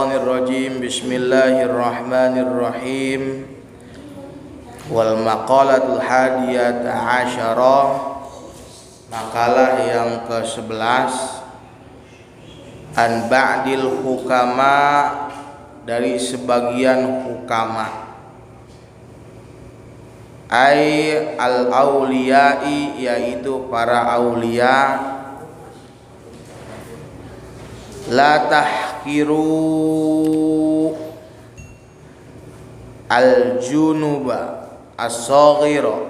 Minasyaitonirrajim. Bismillahirrahmanirrahim. Wal maqalatul hadiyata asyarah, makalah yang ke-11. An ba'dil hukama, dari sebagian hukama. Ai al-auliyai, yaitu para aulia. La tahkiru al-junuba as-saghira,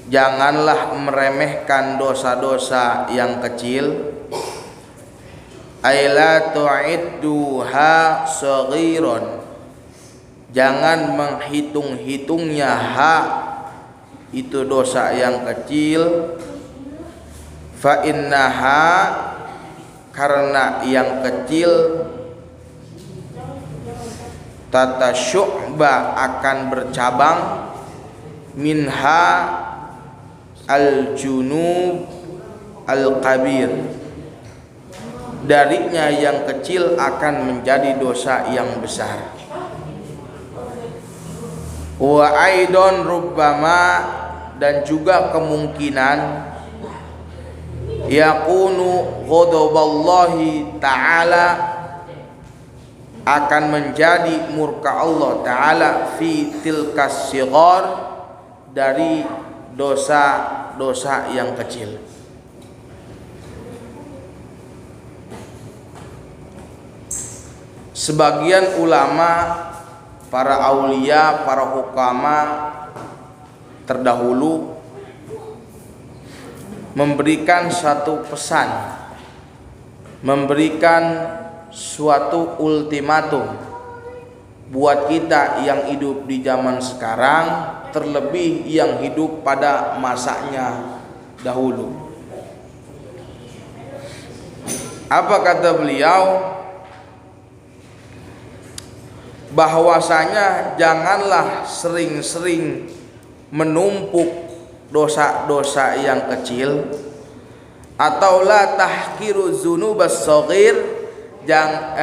janganlah meremehkan dosa-dosa yang kecil. Ay la tu'idduha saghiran, jangan menghitung-hitungnya itu dosa yang kecil. Fa innaha, karena yang kecil, tata syu'ba, akan bercabang, minha al-junub al-kabir, darinya yang kecil akan menjadi dosa yang besar. Wa aidon rubbama, dan juga kemungkinan, yakunu ghadaballahi ta'ala, akan menjadi murka Allah Ta'ala, fi tilkas sighar, dari dosa-dosa yang kecil. Sebagian ulama, para aulia, para hukama terdahulu memberikan satu pesan, memberikan suatu ultimatum buat kita yang hidup di zaman sekarang, terlebih yang hidup pada masanya dahulu. Apa kata beliau? Bahwasanya janganlah sering-sering menumpuk dosa-dosa yang kecil, atau la tahqiru dzunubas shaghir,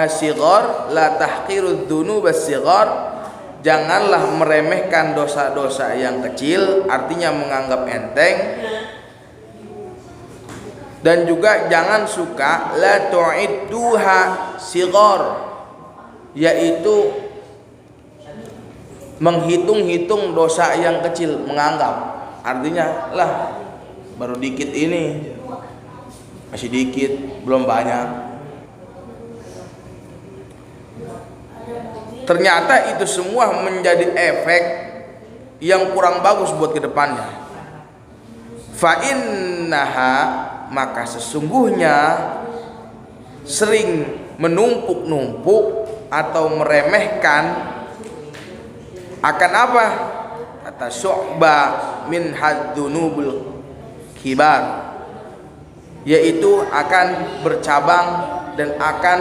sighar, la tahqiru dzunubas sighar, janganlah meremehkan dosa-dosa yang kecil, artinya menganggap enteng. Dan juga jangan suka la tu'idduha sighar, yaitu menghitung-hitung dosa yang kecil, menganggap, artinya lah baru dikit ini, masih dikit, belum banyak. Ternyata itu semua menjadi efek yang kurang bagus buat kedepannya. Fa innaha, maka sesungguhnya sering menumpuk-numpuk atau meremehkan akan apa? Kata syu'ba min hadzunubul kibar, yaitu akan bercabang dan akan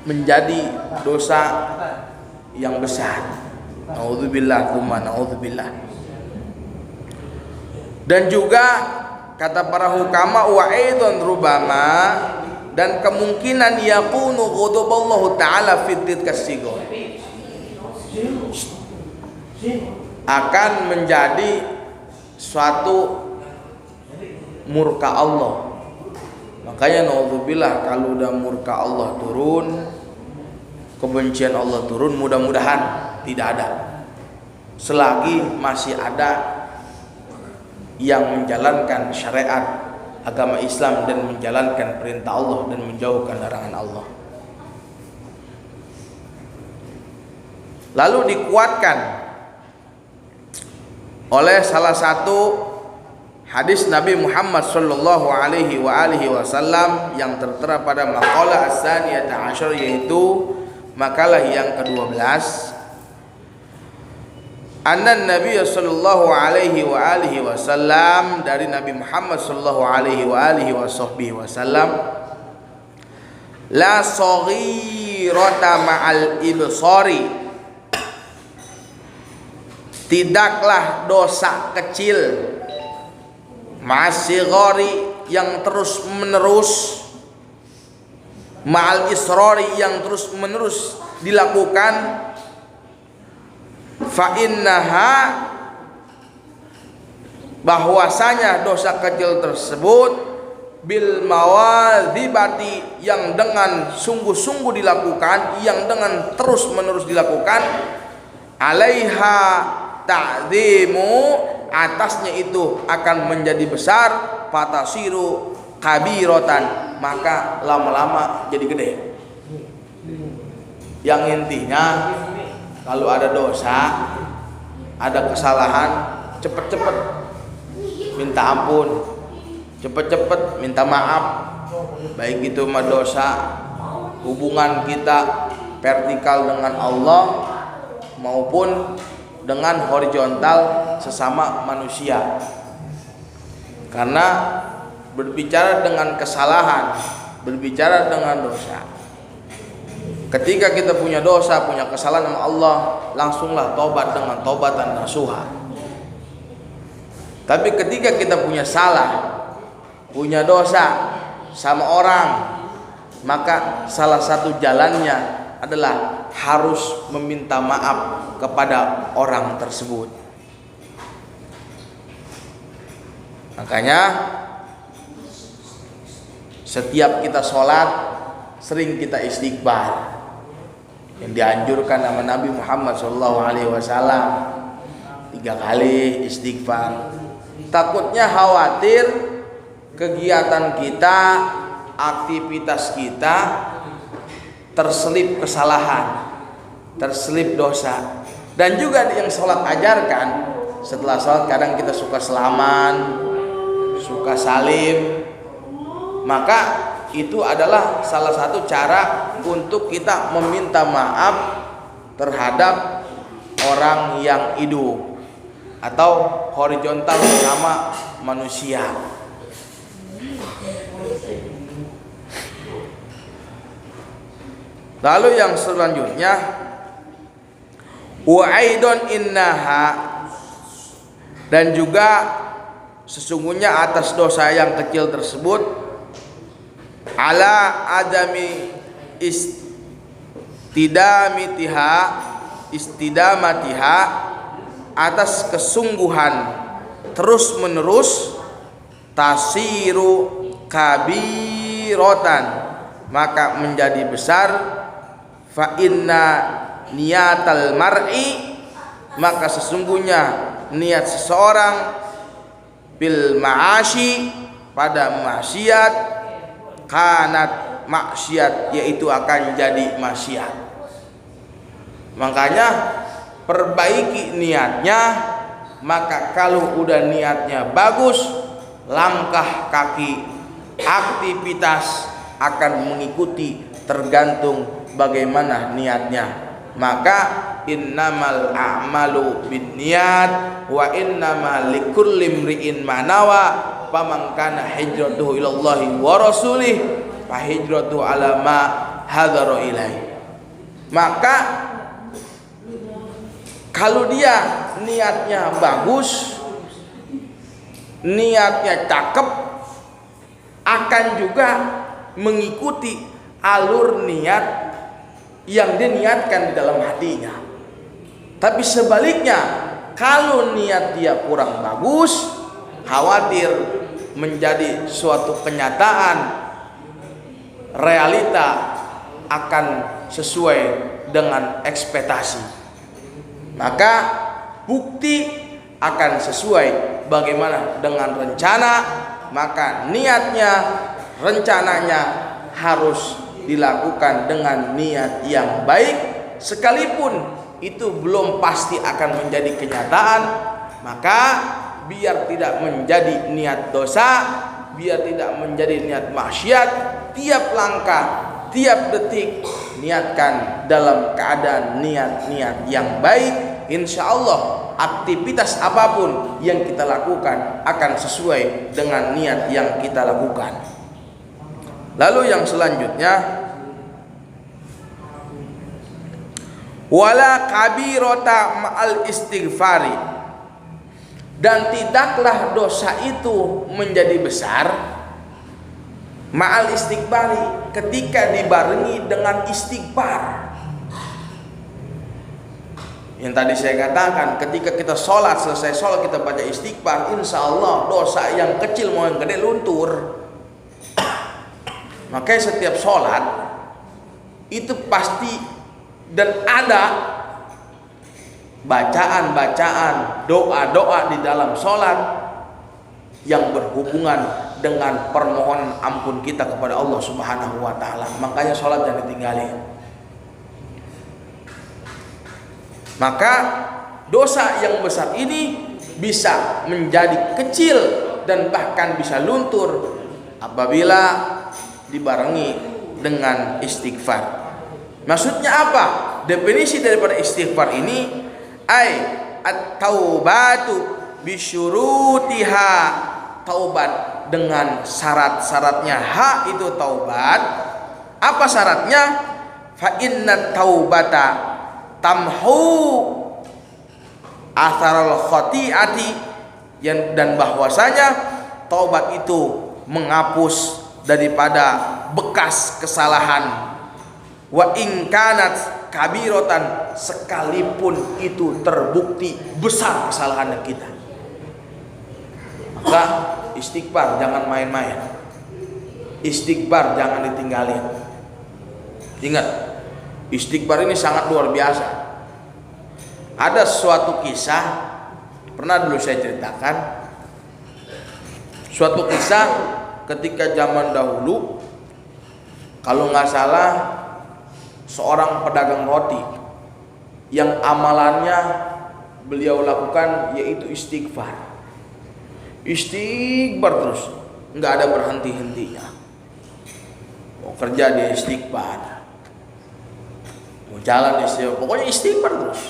menjadi dosa yang besar. Naudzubillah tsumma naudzubillah. Dan juga kata para hukama, wa aidon rubama, dan kemungkinan yakunu ghadaballahu ta'ala fi tilkas sighar, akan menjadi suatu murka Allah. Makanya naudzubillah, kalau udah murka Allah turun, kebencian Allah turun, mudah-mudahan tidak ada. Selagi masih ada yang menjalankan syariat agama Islam dan menjalankan perintah Allah dan menjauhkan larangan Allah. Lalu dikuatkan oleh salah satu hadis Nabi Muhammad sallallahu alaihi wasallam yang tertera pada maqalah as-saniyata asyar, yaitu makalah yang ke-12. Anna Nabi sallallahu alaihi wasallam, dari Nabi Muhammad sallallahu alaihi wasallam, la saghirata ma'al ibsari, tidaklah dosa kecil ma'asyghari, yang terus menerus ma'al israri yang terus menerus dilakukan, fa innaha bahwasanya dosa kecil tersebut bil mawadzibati yang dengan sungguh-sungguh dilakukan, yang dengan terus menerus dilakukan, alaiha ta'zimu atasnya itu akan menjadi besar, fatasiru kabirotan maka lama-lama jadi gede. Yang intinya kalau ada dosa, ada kesalahan, cepet-cepet minta ampun, cepet-cepet minta maaf, baik itu mah dosa hubungan kita vertikal dengan Allah maupun dengan horizontal sesama manusia. Karena berbicara dengan kesalahan, berbicara dengan dosa, ketika kita punya dosa, punya kesalahan sama Allah, langsunglah tobat dengan tobatan nasuha. Tapi ketika kita punya salah, punya dosa sama orang, maka salah satu jalannya adalah harus meminta maaf kepada orang tersebut. Makanya setiap kita sholat sering kita istighfar, yang dianjurkan sama Nabi Muhammad SAW 3 kali istighfar. Takutnya khawatir kegiatan kita, aktivitas kita terselip kesalahan, terselip dosa. Dan juga yang sholat ajarkan, setelah sholat kadang kita suka salaman, suka salim, maka itu adalah salah satu cara untuk kita meminta maaf terhadap orang yang hidup atau horizontal bersama manusia. Lalu yang selanjutnya, wa aidon innaha, dan juga sesungguhnya atas dosa yang kecil tersebut, ala adami istidamatiha atas kesungguhan terus menerus, tasiru kabirotan maka menjadi besar, fa inna niyatal mar'i maka sesungguhnya niat seseorang bil ma'ashi pada maksiat, kanat maksiat yaitu akan jadi maksiat. Makanya perbaiki niatnya, maka kalau udah niatnya bagus, langkah kaki aktivitas akan mengikuti tergantung bagaimana niatnya. Maka innamal a'malu binniyat wa innamal likulli imri'in ma nawa faman kana hijratuhu ilallahi wa rasulih fa hijratuhu ala ma hadzara ilaihi. Maka kalau dia niatnya bagus, niatnya cakep, akan juga mengikuti alur niat yang diniatkan di dalam hatinya. Tapi sebaliknya, kalau niat dia kurang bagus, khawatir menjadi suatu kenyataan, realita akan sesuai dengan ekspektasi. Maka bukti akan sesuai bagaimana dengan rencana, maka niatnya, rencananya harus dilakukan dengan niat yang baik, sekalipun itu belum pasti akan menjadi kenyataan. Maka biar tidak menjadi niat dosa, biar tidak menjadi niat maksiat, tiap langkah, tiap detik niatkan dalam keadaan niat-niat yang baik. Insya Allah aktivitas apapun yang kita lakukan akan sesuai dengan niat yang kita lakukan. Lalu yang selanjutnya, wala kabirota ma'al istighfari, dan tidaklah dosa itu menjadi besar Ma'al istighfari, ketika dibarengi dengan istighfar. Yang tadi saya katakan, ketika kita sholat, selesai sholat kita baca istighfar, insya Allah dosa yang kecil mau yang gede luntur. Makanya setiap sholat itu pasti dan ada bacaan-bacaan, doa-doa di dalam sholat yang berhubungan dengan permohonan ampun kita kepada Allah Subhanahu wa taala. Makanya sholat jangan ditinggalin. Maka dosa yang besar ini bisa menjadi kecil dan bahkan bisa luntur apabila dibarengi dengan istighfar. Maksudnya apa? Definisi daripada istighfar ini at-taubatu bisyurutiha, taubat dengan syarat-syaratnya. Itu taubat. Apa syaratnya? Fa inna taubata tamhu atharal khati'ati, dan bahwasanya taubat itu menghapus daripada bekas kesalahan. Wa in kanat kabiratan, sekalipun itu terbukti besar kesalahan kita. Maka istighfar jangan main-main. Istighfar jangan ditinggalin. Ingat, istighfar ini sangat luar biasa. Ada suatu kisah pernah dulu saya ceritakan. Suatu kisah ketika zaman dahulu, kalau nggak salah, seorang pedagang roti yang amalannya beliau lakukan yaitu istighfar. Istighfar terus, nggak ada berhenti-hentinya. Mau kerja dia istighfar, mau jalan istighfar, pokoknya istighfar terus.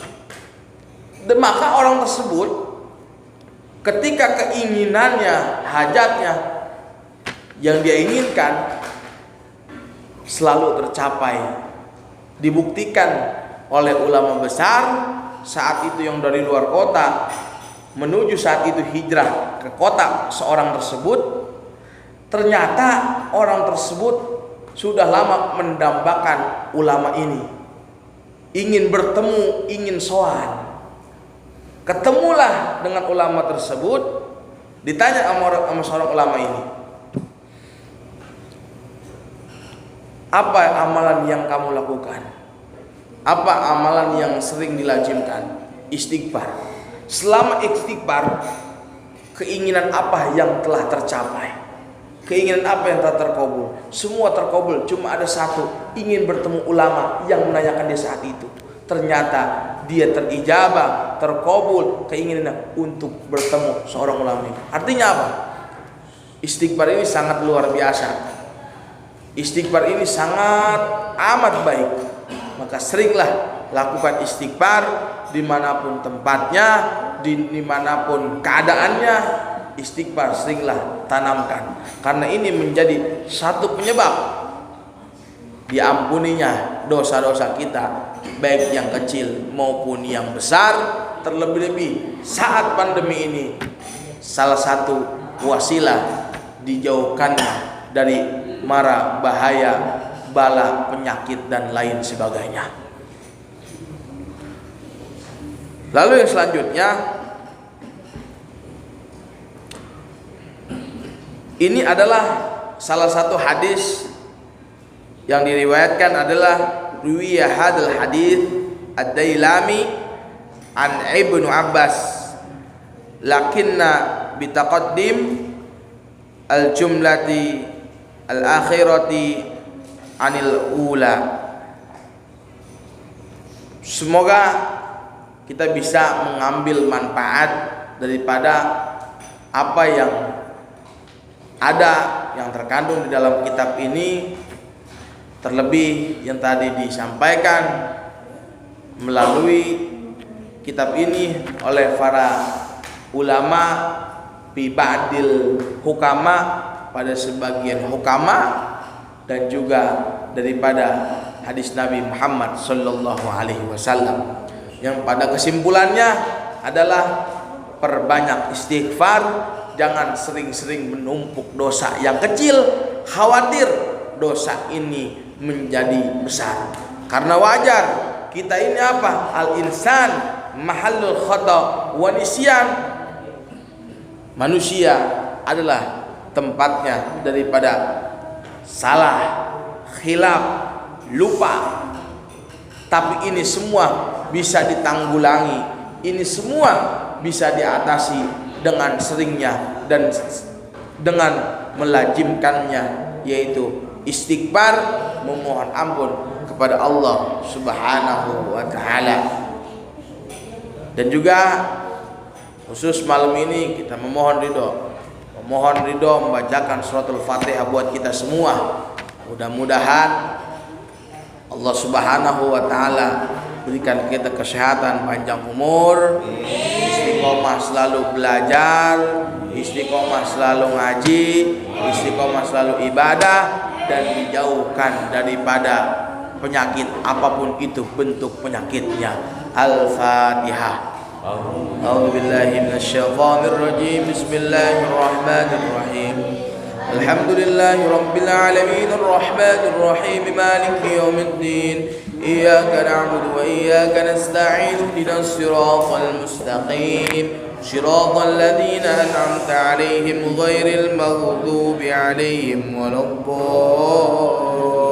Dan maka orang tersebut ketika keinginannya, hajatnya yang dia inginkan selalu tercapai. Dibuktikan oleh ulama besar saat itu yang dari luar kota menuju saat itu hijrah ke kota seorang tersebut. Ternyata orang tersebut sudah lama mendambakan ulama ini, ingin bertemu, ingin sowan. Ketemulah dengan ulama tersebut, ditanya sama seorang ulama ini, apa amalan yang kamu lakukan? Apa amalan yang sering dilazimkan? Istighfar. Selama istighfar, keinginan apa yang telah tercapai? Keinginan apa yang telah terkabul? Semua terkabul, cuma ada satu, ingin bertemu ulama yang menanyakan dia saat itu. Ternyata dia terijabah, terkabul keinginannya untuk bertemu seorang ulama ini. Artinya apa? Istighfar ini sangat luar biasa. Istighfar ini sangat amat baik. Maka seringlah lakukan istighfar dimanapun tempatnya, dimanapun keadaannya. Istighfar seringlah tanamkan, karena ini menjadi satu penyebab diampuninya dosa-dosa kita, baik yang kecil maupun yang besar. Terlebih-lebih saat pandemi ini, salah satu wasilah dijauhkannya dari mara bahaya, bala, penyakit dan lain sebagainya. Lalu yang selanjutnya, ini adalah salah satu hadis yang diriwayatkan adalah riwayat hadal hadis ad-Dailami an Ibnu Abbas, lakinna bitaqaddim al-jumlati al-akhirati anil ula. Semoga kita bisa mengambil manfaat daripada apa yang ada, yang terkandung di dalam kitab ini, terlebih yang tadi disampaikan melalui kitab ini oleh para ulama bi ba'dil hukama, pada sebagian hukama, dan juga daripada hadis Nabi Muhammad sallallahu alaihi wasallam, yang pada kesimpulannya adalah perbanyak istighfar jangan sering-sering menumpuk dosa yang kecil, khawatir dosa ini menjadi besar. Karena wajar, kita ini apa? Al-insan mahallul khata wa nisyan. Manusia adalah tempatnya daripada salah, khilaf, lupa. Tapi ini semua bisa ditanggulangi, ini semua bisa diatasi dengan seringnya dan dengan melazimkannya, yaitu istighfar, memohon ampun kepada Allah Subhanahu wa taala. Dan juga khusus malam ini kita memohon ridho membacakan suratul Fatihah buat kita semua. Mudah-mudahan Allah Subhanahu wa taala berikan kita kesehatan, panjang umur, istiqomah selalu belajar, istiqomah selalu ngaji, istiqomah selalu ibadah, dan dijauhkan daripada penyakit apapun itu bentuk penyakitnya. Al-Fatihah. A'udzu billahi minasyaitonir rajim. Bismillahirrahmanirrahim. Alhamdulillahi rabbil alamin arrahmanir rahim maliki yaumiddin. Iyyaka na'budu wa iyyaka nasta'in. Ihdinas siratal mustaqim. Shiratal ladzina an'amta 'alaihim ghairil maghdubi 'alaihim waladdallin.